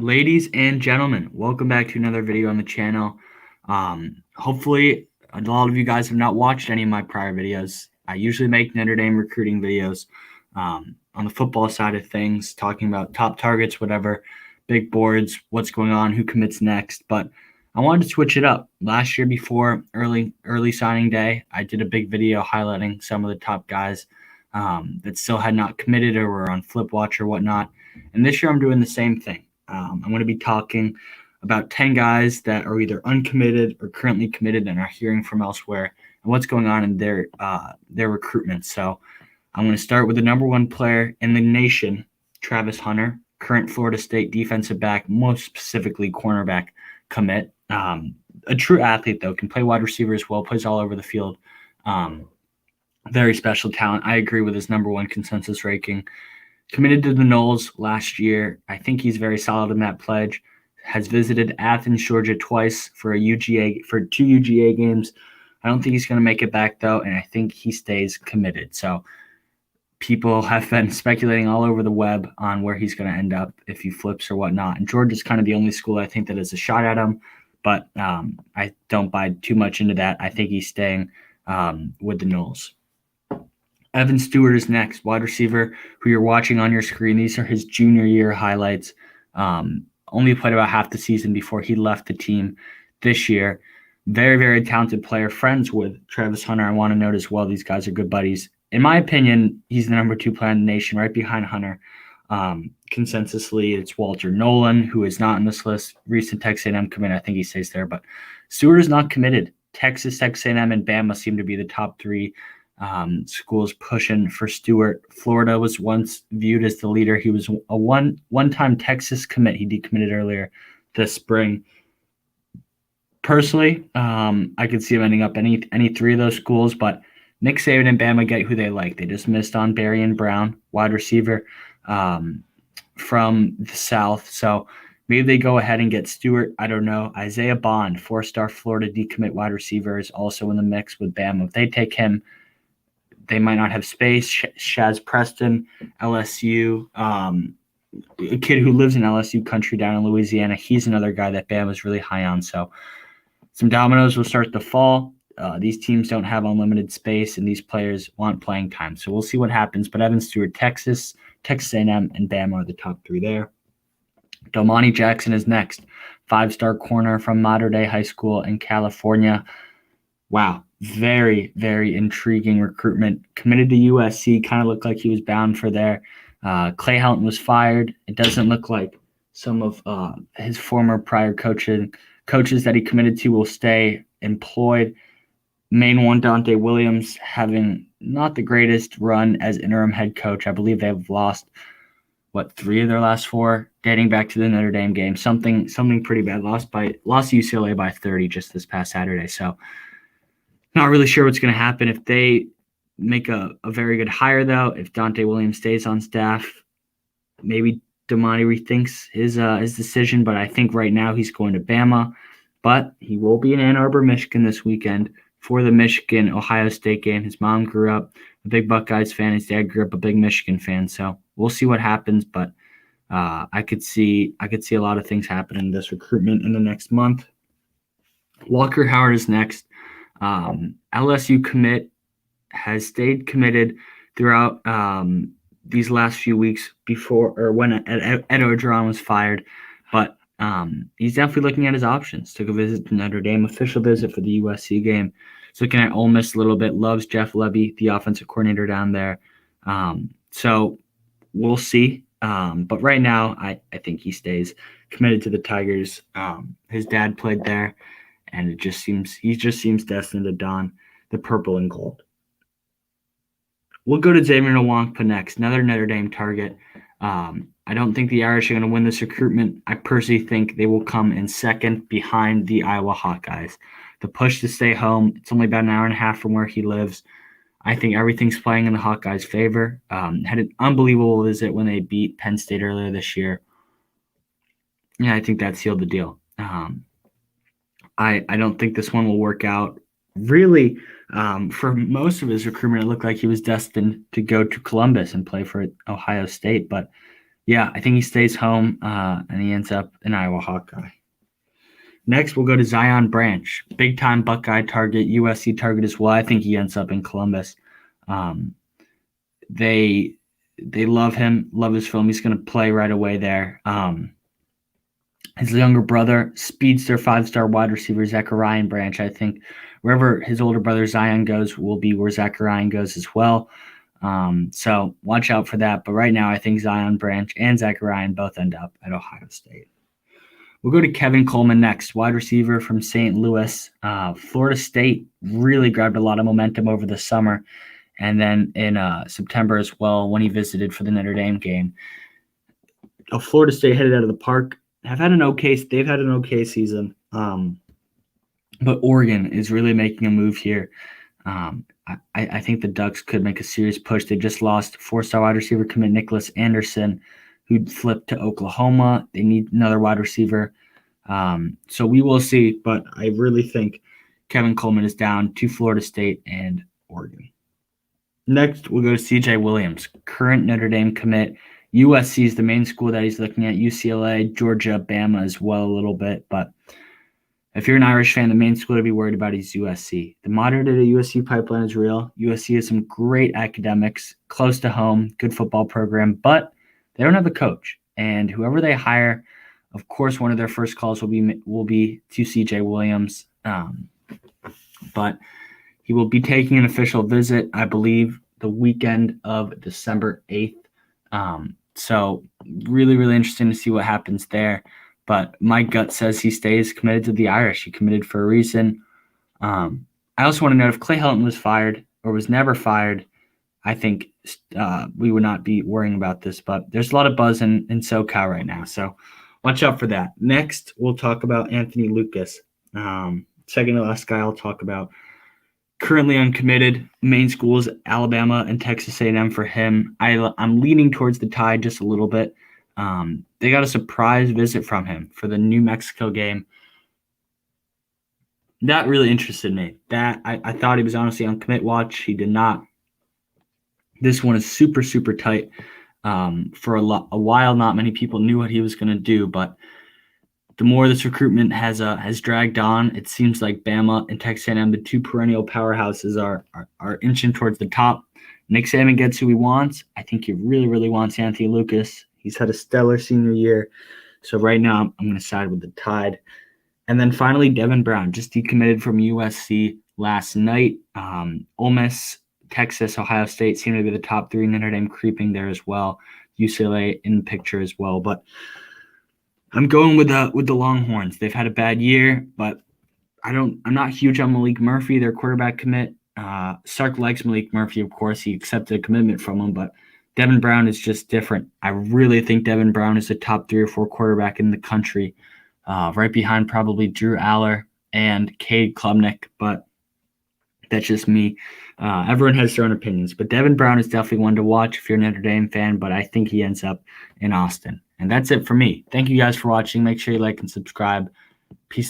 Ladies and gentlemen, welcome back to another video on the channel. Hopefully, a lot of you guys have not watched any of my prior videos. I usually make Notre Dame recruiting videos on the football side of things, talking about top targets, whatever, big boards, what's going on, who commits next. But I wanted to switch it up. Last year before early signing day, I did a big video highlighting some of the top guys that still had not committed or were on flip watch or whatnot. And this year I'm doing the same thing. I'm going to be talking about 10 guys that are either uncommitted or currently committed and are hearing from elsewhere and what's going on in their recruitment. So I'm going to start with the number one player in the nation, Travis Hunter, current Florida State defensive back, most specifically cornerback commit. A true athlete, though, can play wide receiver as well, plays all over the field. Very special talent. I agree with his number one consensus ranking. Committed to the Noles last year. I think he's very solid in that pledge. Has visited Athens, Georgia twice for two UGA games. I don't think he's going to make it back, though, and I think he stays committed. So people have been speculating all over the web on where he's going to end up if he flips or whatnot. And Georgia's kind of the only school I think that has a shot at him, but I don't buy too much into that. I think he's staying with the Noles. Evan Stewart is next, wide receiver who you're watching on your screen. These are his junior year highlights. Only played about half the season before he left the team this year. Very, very talented player. Friends with Travis Hunter. I want to note as well, these guys are good buddies. In my opinion, he's the number two player in the nation, right behind Hunter. Consensusly, it's Walter Nolan, who is not on this list. Recent Texas A&M commit. I think he stays there, but Stewart is not committed. Texas A&M, and Bama seem to be the top three schools pushing for Stewart. Florida was once viewed as the leader. He was a one-time Texas commit. He decommitted earlier this spring. Personally, I could see him ending up any three of those schools, but Nick Saban and Bama get who they like. They just missed on Barry Brown, wide receiver from the South. So maybe they go ahead and get Stewart. I don't know. Isaiah Bond, four-star Florida decommit wide receiver, is also in the mix with Bama. If they take him, they might not have space. Shaz Preston, LSU, a kid who lives in LSU country down in Louisiana. He's another guy that Bam was really high on. So some dominoes will start to fall. These teams don't have unlimited space, and these players want playing time. So we'll see what happens. But Evan Stewart, Texas A&M, and Bama are the top three there. Domani Jackson is next. Five-star corner from Mater Dei High School in California. Wow. Very, very intriguing recruitment. Committed to USC, kind of looked like he was bound for there. Clay Helton was fired. It doesn't look like some of his former prior coaches that he committed to will stay employed. Main one, Dante Williams, having not the greatest run as interim head coach. I believe they've lost, three of their last four, dating back to the Notre Dame game. Something pretty bad. Lost to UCLA by 30 just this past Saturday. So not really sure what's going to happen if they make a very good hire, though. If Dante Williams stays on staff, maybe Domani rethinks his decision, but I think right now he's going to Bama. But he will be in Ann Arbor, Michigan this weekend for the Michigan-Ohio State game. His mom grew up a big Buckeyes fan. His dad grew up a big Michigan fan. So we'll see what happens, but I could see a lot of things happen in this recruitment in the next month. Walker Howard is next. LSU commit, has stayed committed throughout these last few weeks before or when Ed Orgeron was fired, but he's definitely looking at his options. Took a visit to Notre Dame, official visit for the USC game. He's looking at Ole Miss a little bit, loves Jeff Lebby, the offensive coordinator down there. So we'll see. But right now, I think he stays committed to the Tigers. His dad played there, and he just seems destined to don the purple and gold. We'll go to Xavier Wang next, another Notre Dame target. I don't think the Irish are going to win this recruitment. I personally think they will come in second behind the Iowa Hawkeyes. The push to stay home, it's only about an hour and a half from where he lives. I think everything's playing in the Hawkeyes' favor. Had an unbelievable visit when they beat Penn State earlier this year. Yeah, I think that sealed the deal. I don't think this one will work out. Really, for most of his recruitment, it looked like he was destined to go to Columbus and play for Ohio State. But Yeah, I think he stays home and he ends up an Iowa Hawkeye. Next, we'll go to Zion Branch, big-time Buckeye target, USC target as well. I think he ends up in Columbus. They love him, love his film. He's going to play right away there. His younger brother, speedster, 5-star wide receiver, Zachariah Branch. I think wherever his older brother Zion goes will be where Zachariah goes as well. So watch out for that. But right now, I think Zion Branch and Zachariah both end up at Ohio State. We'll go to Kevin Coleman next, wide receiver from St. Louis. Florida State really grabbed a lot of momentum over the summer. And then in September as well, when he visited for the Notre Dame game. Florida State headed out of the park. They've had an okay season. But Oregon is really making a move here. I think the Ducks could make a serious push. They just lost 4-star wide receiver commit Nicholas Anderson, who flipped to Oklahoma. They need another wide receiver. So we will see, but I really think Kevin Coleman is down to Florida State and Oregon. Next, we'll go to C.J. Williams, current Notre Dame commit. USC is the main school that he's looking at, UCLA, Georgia, Bama as well a little bit. But if you're an Irish fan, the main school to be worried about is USC. The modern-day USC pipeline is real. USC has some great academics, close to home, good football program, but they don't have a coach. And whoever they hire, of course, one of their first calls will be to C.J. Williams. But he will be taking an official visit, I believe, the weekend of December 8th. So really, really interesting to see what happens there. But my gut says he stays committed to the Irish. He committed for a reason. I also want to note if Clay Helton was fired or was never fired, I think we would not be worrying about this. But there's a lot of buzz in SoCal right now, so watch out for that. Next, we'll talk about Anthony Lucas. Second to last guy I'll talk about. Currently uncommitted. Main schools, Alabama and Texas A&M for him. I'm leaning towards the Tide just a little bit. They got a surprise visit from him for the New Mexico game. That really interested me. That I thought he was honestly on commit watch. He did not. This one is super, super tight. For a while, not many people knew what he was going to do, but the more this recruitment has dragged on, it seems like Bama and Texas A&M, the two perennial powerhouses, are inching towards the top. Nick Saban gets who he wants. I think he really, really wants Anthony Lucas. He's had a stellar senior year. So right now, I'm going to side with the Tide. And then finally, Devin Brown, just decommitted from USC last night. Ole Miss, Texas, Ohio State seem to be the top three. Notre Dame creeping there as well. UCLA in the picture as well. But I'm going with the Longhorns. They've had a bad year, but I'm not huge on Malik Murphy, their quarterback commit. Sark likes Malik Murphy, of course. He accepted a commitment from him, but Devin Brown is just different. I really think Devin Brown is a top 3 or 4 quarterback in the country, right behind probably Drew Aller and Cade Klubnik, but that's just me. Everyone has their own opinions, but Devin Brown is definitely one to watch if you're a Notre Dame fan, but I think he ends up in Austin. And that's it for me. Thank you guys for watching. Make sure you like and subscribe. Peace.